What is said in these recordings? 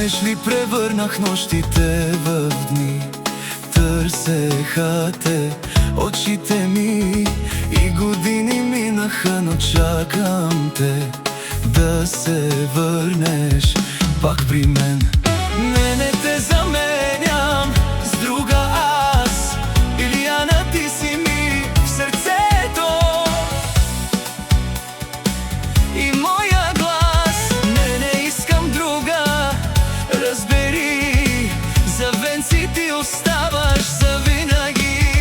Знаеш ли, превърнах нощите в дни. Търсеха те очите ми и години минаха, но чакам те да се върнеш пак при мен. Не те заменям с друга аз. Илияна, ти си ми в сърцето и моя глас. Не искам друга, разбери. За венци ти оставаш завинаги.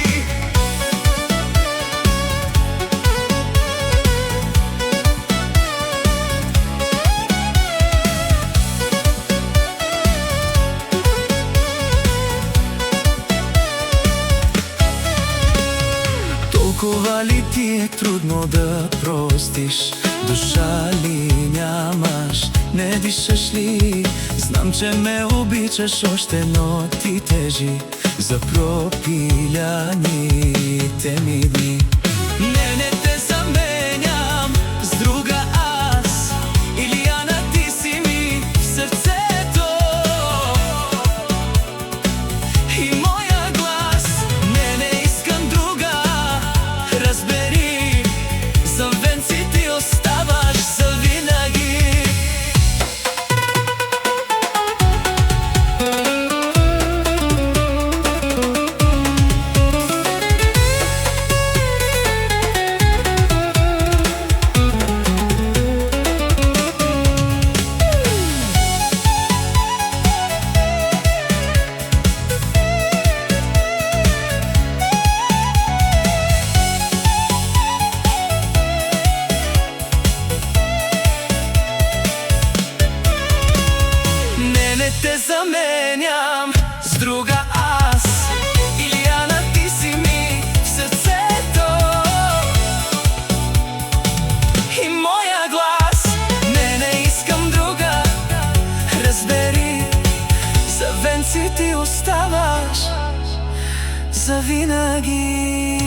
Толкова ли ти е трудно да простиш? Душа ли нямаш? Не дишаш ли? Знам, че ме обичаш още, но ти тежи за пропиляните ми дни. Не те заменям с друга аз. Илияна, ти си ми в сърцето и моя глас. Не искам друга, разбери. За венци ти оставаш завинаги. Не те заменям с друга аз. Илияна, ти си ми в сърцето и моя глас. Не искам друга, разбери. За венци ти оставаш завинаги.